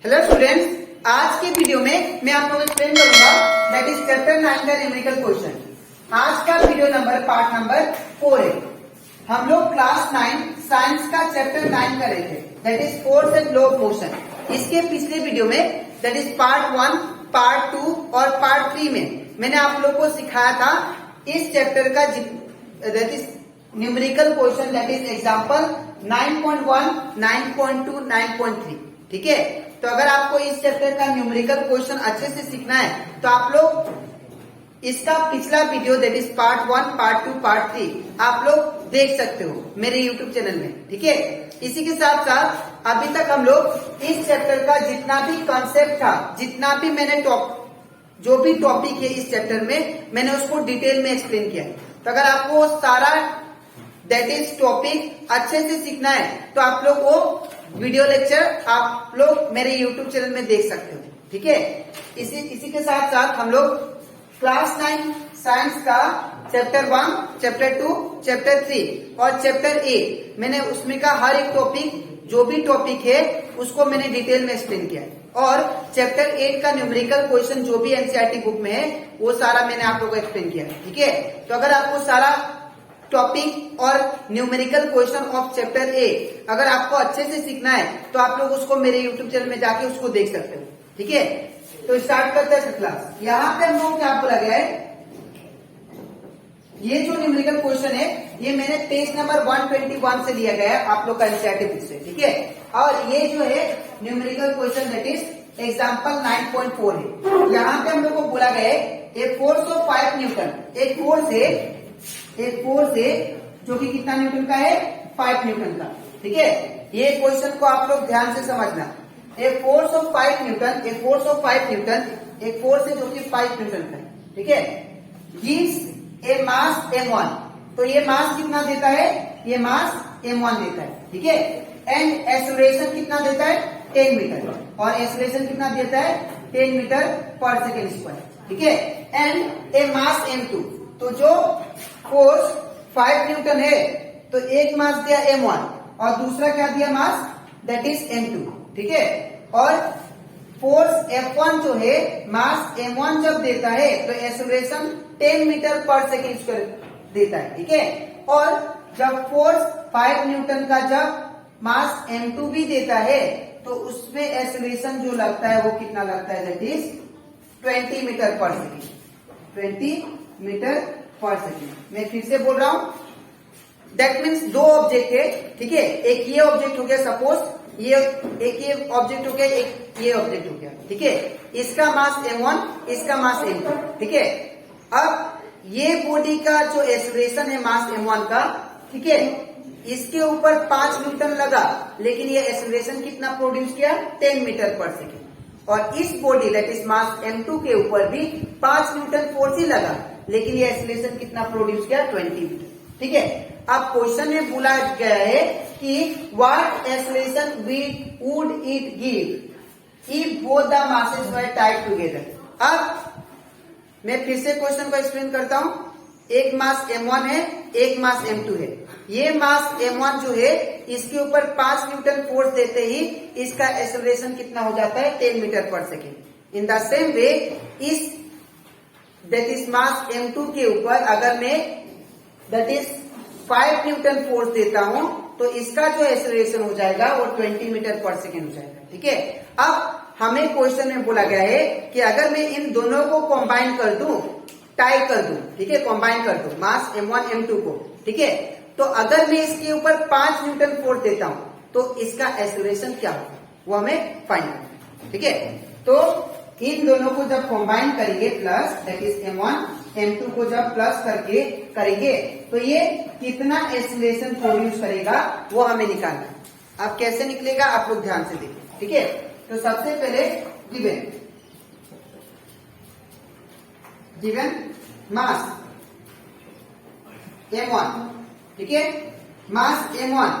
Hello students, आज के video में मैं आपको एक्सप्लेन करूंगा दैट इज चैप्टर 9 का न्यूमेरिकल क्वेश्चन। आज का वीडियो पार्ट नंबर 4 है। हम लोग क्लास 9 साइंस का चैप्टर 9 कर रहे थे that is force and law of motion. इसके पिछले वीडियो में दैट इज पार्ट 1, पार्ट 2 और पार्ट 3 में मैंने आप लोग को सिखाया था इस चैप्टर का that is numerical question that is example 9.1, 9.2, 9.3। ठीक है, तो अगर आपको इस चैप्टर का न्यूमेरिकल क्वेश्चन अच्छे से सीखना है तो आप लोग इसका पिछला video that is part 1, part 2, part 3 आप लोग देख सकते हो मेरे यूट्यूब चैनल में। ठीक है, इसी के साथ साथ अभी तक हम लोग इस चैप्टर का जितना भी कॉन्सेप्ट था, जितना भी मैंने जो भी टॉपिक है इस चैप्टर में मैंने उसको डिटेल में एक्सप्लेन किया है। तो अगर आपको सारा दैट इज टॉपिक अच्छे से सीखना है तो आप लोग वो वीडियो लेक्चर आप लोग मेरे YouTube चैनल में देख सकते हो। ठीक है, इसी के साथ साथ हम लोग क्लास 9 साइंस का चैप्टर 1, चैप्टर 2, चैप्टर 3 और चैप्टर 8 मैंने उसमें का हर एक टॉपिक जो भी टॉपिक है उसको मैंने डिटेल में एक्सप्लेन किया है। और चैप्टर 8 का न्यूमेरिकल क्वेश्चन जो भी एनसीईआरटी बुक में है वो सारा मैंने आप लोगों को एक्सप्लेन किया है। ठीक है, तो अगर आपको सारा टॉपिक और न्यूमेरिकल क्वेश्चन ऑफ चैप्टर 8 अगर आपको अच्छे से सीखना है तो आप लोग उसको मेरे यूट्यूब चैनल में जाके उसको देख सकते हो। ठीक है, तो स्टार्ट करते हैं क्लास। यहाँ पे हम लोग क्या बोला गया है, ये जो न्यूमेरिकल क्वेश्चन है ये मैंने पेज नंबर 121 से लिया गया है आप लोग का एनसीईआरटी बुक से। ठीक है, और ये जो है numerical question that is example 9.4 है। यहाँ पे हम लोग को बोला गया है ए फोर्स ऑफ 5 न्यूटन, एक फोर्स है जो कि कितना न्यूटन का है, 5 न्यूटन का। ठीक है, ये क्वेश्चन को आप लोग ध्यान से समझना। एक फोर्स ऑफ 5 न्यूटन, एक फोर्स ऑफ 5 न्यूटन, एक फोर्स है जो कि 5 न्यूटन का है। ठीक है, गिव्स ए मास m1, तो ये मास कितना देता है, ये मास m1 देता है। ठीक है, एंड एक्सेलरेशन कितना देता है, 10 मीटर, और एक्सेलरेशन कितना देता है, 10 मीटर पर सेकेंड स्क्वायर। ठीक है, एंड ए मास m2, तो जो फोर्स 5 न्यूटन है तो एक मास दिया m1 और दूसरा क्या दिया मास दैट इज m2। ठीक है, और फोर्स F1 जो है मास m1 जब देता है तो acceleration 10 metre per second square देता है। ठीक है, और जब फोर्स 5 न्यूटन का जब मास m2 भी देता है तो उसमें एक्सेलरेशन जो लगता है वो कितना लगता है that is 20 metre per second, 20 metre per second. मैं फिर से बोल रहा हूं, दैट मीन्स दो ऑब्जेक्ट है। ठीक है, एक ये ऑब्जेक्ट हो गया, सपोज ये एक ये ऑब्जेक्ट हो गया, एक ये ऑब्जेक्ट हो गया। ठीक है, इसका मास m1, इसका मास m2। ठीक है, अब ये बॉडी का जो एक्सेलरेशन है मास m1 का, ठीक है, इसके ऊपर 5 न्यूटन लगा लेकिन ये एक्सेलरेशन कितना प्रोड्यूस किया, 10 मीटर पर सेकेंड। और इस body that is mass m2 के ऊपर भी 5 न्यूटन फोर्स ही लगा लेकिन ये एक्सेलरेशन कितना प्रोड्यूस किया, 20 मीटर। ठीक है, अब क्वेश्चन में बोला गया है कि what acceleration would it give if both the masses were tied together. अब मैं फिर से क्वेश्चन को एक्सप्लेन करता हूं। एक मास m1 है, एक मास m2 है। ये मास m1 जो है इसके ऊपर 5 न्यूटन फोर्स देते ही इसका एक्सेलरेशन कितना हो जाता है, 10 metre per second. In the same way इस दैट इज मास m2 के ऊपर अगर मैं दैट इज 5 न्यूटन फोर्स देता हूं तो इसका जो एक्सेलरेशन हो जाएगा वो 20 मीटर पर सेकेंड हो जाएगा। ठीक है, अब हमें क्वेश्चन में बोला गया है कि अगर मैं इन दोनों को कंबाइन कर दूं, टाई कर दूं, ठीक है, कंबाइन कर दूं मास m1 m2 को। ठीक है, तो अगर मैं इसके ऊपर 5 न्यूटन फोर्स देता हूं तो इसका एक्सेलरेशन क्या होगा वो हमें फाइंड करना है। ठीक है, तो इन दोनों को जब कंबाइन करेंगे plus that is m1 m2 को जब प्लस करके करेंगे तो ये कितना एक्सेलरेशन प्रोड्यूस करेगा वो हमें निकालना है। अब कैसे निकलेगा आप लोग ध्यान से देखिए। ठीक है, तो सबसे पहले गिवन मास m1। ठीक है, मास m1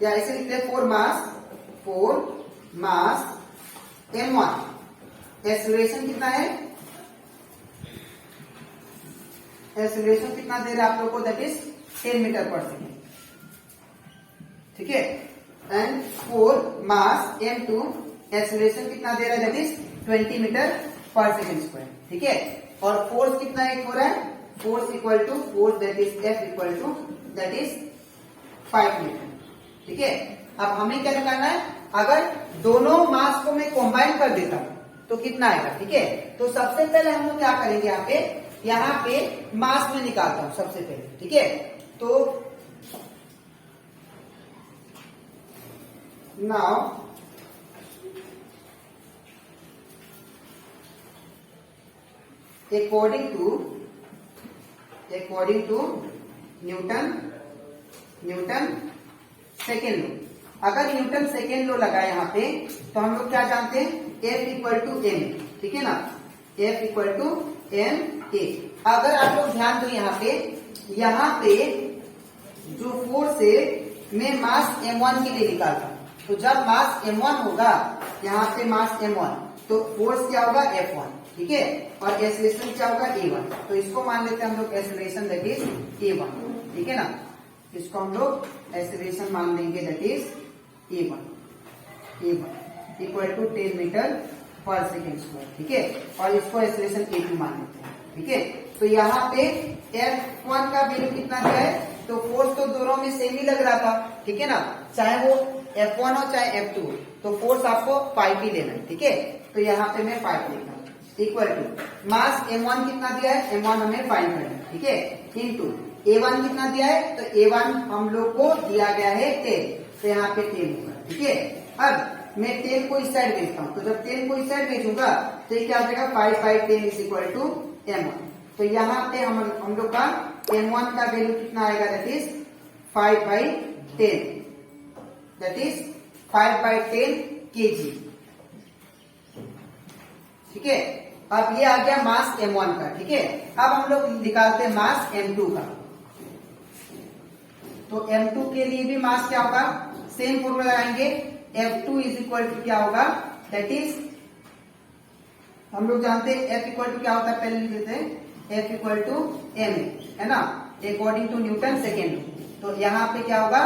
या ऐसे लिखते हैं 4 मास m1। एक्सेलरेशन कितना है, एक्सेलरेशन कितना दे रहा है आप लोग को that is 10 metre per second. ठीक है, एंड 4 मास m2, एक्सेलरेशन कितना दे रहा है, that is 20 metre per second square, ठीक है। और फोर्स कितना एक हो रहा है, force equal to force that is F equal to that is 5 newton, ठीक है। अब हमें क्या निकालना है, अगर दोनों मास को मैं कंबाइन कर देता हूं तो कितना आएगा, ठीक है। तो सबसे पहले हम लोग क्या करेंगे, यहाँ पे मास में निकालता हूं सबसे पहले, ठीक है। तो now according to Newton second law, अगर न्यूटन सेकेंड लो लगा यहाँ पे तो हम लोग क्या जानते हैं, F इक्वल टू एम, ठीक है ना, F equal to m a. अगर आप लोग ध्यान दो यहाँ पे जो फोर्स है मैं मास m1 के लिए निकालता हूं, तो जब मास m1 होगा, यहाँ पे मास m1, तो फोर्स क्या होगा F1, ठीक है, और एक्सेलरेशन क्या होगा a1। तो इसको मान लेते हैं हम लोग एक्सेलरेशन दैट इज a1, ठीक है ना, इसको हम लोग एक्सेलरेशन मान लेंगे that is a1 equal to 10 metre per second square, ठीक है, और इसको एक्सेलरेशन a2 मान लेते हैं, ठीक है। तो यहाँ पे F1 का वैल्यू कितना दिया है, तो फोर्स तो दोनों में सेम ही लग रहा था, ठीक है ना, चाहे वो F1 हो चाहे F2 हो, तो फोर्स आपको 5 ही लेना है, ठीक है। तो यहाँ पे मैं 5 लेता हूँ, इक्वल टू मास m1 कितना दिया है, m1 हमें फाइंड करना है, ठीक है, इनटू a1 कितना दिया है, तो a1 हम लोग को दिया गया है 10, तो यहाँ पे 10 होगा, ठीक है। अब मैं 10 को इस साइड भेजता हूँ, तो जब 10 को इस साइड भेजूंगा तो ये क्या हो जाएगा, 5 by 10 is equal to m1। तो यहाँ पे हम लोग का m1 का वैल्यू कितना आएगा, that is 5 by 10, that is 5 by 10 kg, ठीक है। अब ये आ गया मास m1 का, ठीक है। अब हम लोग निकालते हैं मास m2 का, तो m2 के लिए भी मास क्या होगा, सेम फॉर्मूला लगाएंगे, F2 इज इक्वल टू क्या होगा, दैट इज हम लोग जानते हैं F इक्वल टू क्या होता है, पहले लिख देते हैं, F इक्वल टू m है ना, अकॉर्डिंग टू न्यूटन सेकेंड। तो यहाँ पे क्या होगा,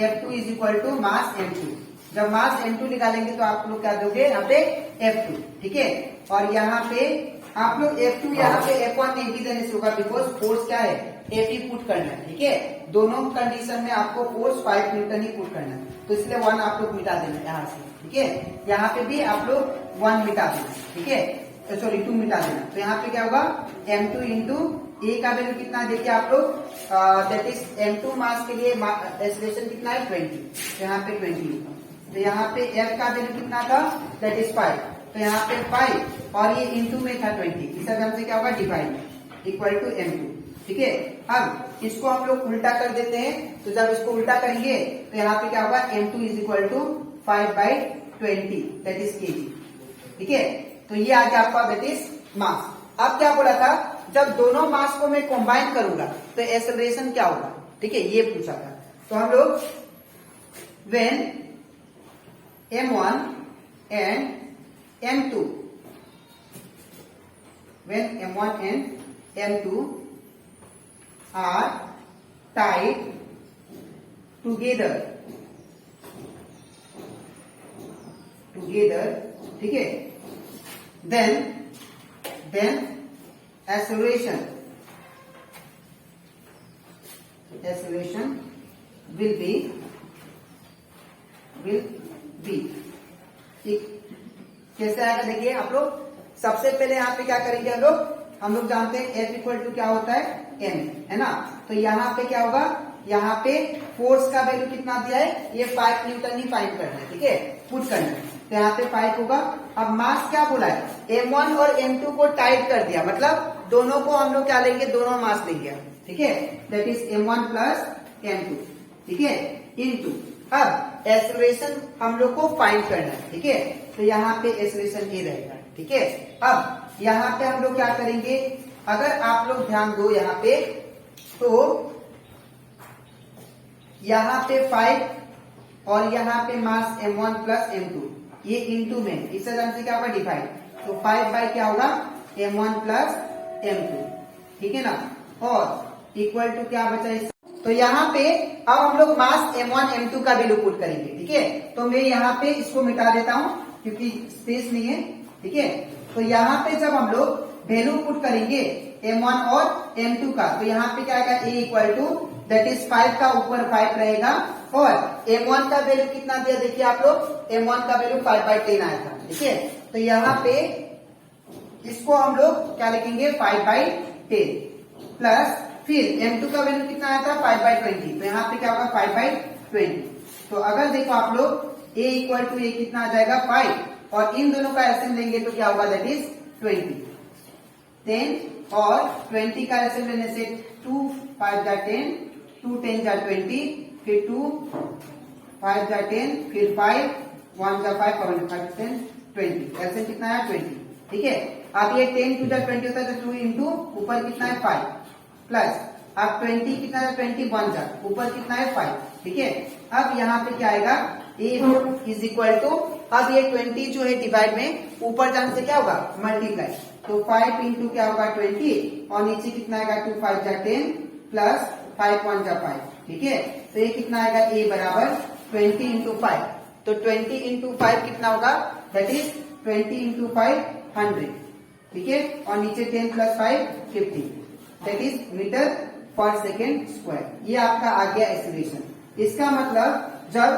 F2 is equal to mass m2। जब मास m2 निकालेंगे तो आप लोग क्या दोगे, यहाँ पे F2, ठीक है। और यहाँ पे आप लोग F2 यहाँ पे F1 नहीं भी देने से होगा, बिकॉज फोर्स क्या है, F पुट करना है, ठीक है। दोनों कंडीशन में आपको फोर्स 5 न्यूटन ही पुट करना है, तो इसलिए 1 आप लोग मिटा देना यहाँ से, ठीक है। यहाँ पे भी आप लोग 1 मिटा देना, ठीक है, सॉरी 2 मिटा देना। तो यहाँ पे क्या होगा, m2 इंटू ए का वैल्यू कितना देखिए आप लोग, दैट इज m2 मास के लिए एक्सेलरेशन कितना है 20, तो यहाँ पे 20 लिखा। तो यहाँ पे F का वैल्यू कितना था, दैट इज 5, तो यहाँ पे 5 और ये इंटू में था 20, इस तरह से क्या होगा, डिवाइड इक्वल टू m2, ठीक है। अब इसको हम लोग उल्टा कर देते हैं, तो जब इसको उल्टा करेंगे तो यहाँ पे क्या होगा, m2 is equal to 5 by 20 that is kg, ठीक है। तो ये आ गया आपका दैट इज मास। अब क्या बोला था, जब दोनों मास को मैं कंबाइन करूंगा तो एक्सेलरेशन क्या होगा, ठीक है, ये पूछा था। तो हम लोग when m1 and m2, when m1 and m2 are tied together, ठीक है, then acceleration will be ठीक, कैसे आएगा देखिए आप लोग। सबसे पहले यहाँ पे क्या करेंगे हम लोग जानते हैं F इक्वल टू क्या होता है, m है ना। तो यहाँ पे क्या होगा, यहाँ पे फोर्स का वैल्यू कितना दिया है, ये 5 न्यूटन ही फाइंड करना है, ठीक है, पुट करना है। तो यहाँ पे 5 होगा। अब मास क्या बोला है, m1 और m2 को टाइट कर दिया, मतलब दोनों को हम लोग क्या लेंगे, दोनों मास लेंगे, ठीक है, that is m1 plus m2, ठीक है, इनटू अब एक्सेलरेशन हम लोग को फाइंड करना है, ठीक है। तो यहाँ पे एक्सेलरेशन ये रहेगा, ठीक है। अब यहाँ पे हम लोग क्या करेंगे, अगर आप लोग ध्यान दो यहाँ पे, तो यहाँ पे 5 और यहाँ पे मास m1 प्लस m2, ये इनटू में इस तरह से क्या होगा, डिवाइड। तो 5 बाई क्या होगा, m1 प्लस m2, ठीक है ना, और इक्वल टू क्या बचा इस, तो यहाँ पे अब हम लोग मास m1 m2 का वैल्यू पुट करेंगे, ठीक है। तो मैं यहाँ पे इसको मिटा देता हूँ क्योंकि स्पेस नहीं है, ठीक है। तो यहाँ पे जब हम लोग वैल्यू पुट करेंगे m1 और m2 का, तो यहाँ पे क्या आएगा, a equal to that is 5 का ऊपर 5 रहेगा और m1 का वैल्यू कितना दिया देखिए आप लोग, m1 का वैल्यू 5/10 आया था, ठीक है। तो यहाँ पे इसको हम लोग क्या लिखेंगे 5/10 प्लस फिर m2 का वैल्यू कितना आया था 5/20, तो यहाँ पे क्या होगा 5/20। तो अगर देखो आप लोग a इक्वल टू a कितना आ जाएगा 5 और इन दोनों का एलसीएम लेंगे तो क्या होगा दैट इज 20, 10 और 20 का एलसीएम लेने से 2 5 जा 10, 2 10 जा 20, फिर 2 5 जा 10, फिर 5 1 जा 5 और 5 10 20, एलसीएम कितना है 20, ठीक है। अब ये 10 2 जा 20 होता है तो 2 इंटू ऊपर कितना है 5 प्लस अब 20 कितना है 21 जा ऊपर कितना है 5, ठीक है। अब यहाँ पे क्या आएगा a इज इक्वल टू, अब ये 20 जो है डिवाइड में ऊपर जाने से क्या होगा मल्टीप्लाई, तो 5 इंटू क्या होगा 20 और नीचे कितना आएगा 2 5 जा 10 प्लस 5 1 जा 5, ठीक है। तो ये कितना आएगा a बराबर 20 इंटू 5, तो 20 इंटू 5 कितना होगा दैट इज 20 इंटू 5 100, ठीक है। और नीचे 10 plus 5 50, that is metre per second square. ये आपका आ गया एक्सीलरेशन। इसका मतलब जब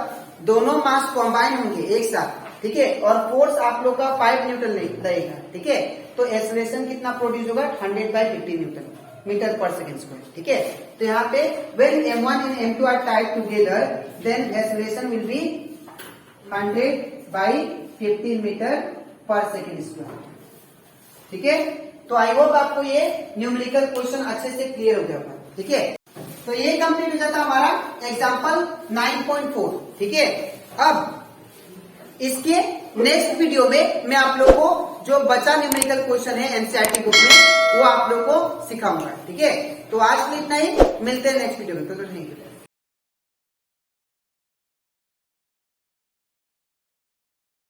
दोनों मास कॉम्बाइन होंगे एक साथ, ठीक है, और फोर्स आप लोग का 5 न्यूटन रहेगा, ठीक है, तो एक्सीलरेशन कितना प्रोड्यूस होगा 100/50 newton metre per second square, ठीक है। तो यहाँ पे when m1 and m2 are tied together then acceleration will be 100/50 metre per second square, ठीक है। तो आई होप आपको ये न्यूमेरिकल क्वेश्चन अच्छे से क्लियर हो गया होगा, ठीक है। तो ये कंप्लीट हो जाता हमारा एग्जाम्पल 9.4, ठीक है। अब इसके नेक्स्ट वीडियो में मैं आप लोगों को जो बचा न्यूमेरिकल क्वेश्चन है एनसीईआरटी बुक में वो आप लोगों को सिखाऊंगा, ठीक है। तो आज के लिए इतना ही, मिलते हैं नेक्स्ट वीडियो में, तो थैंक यू।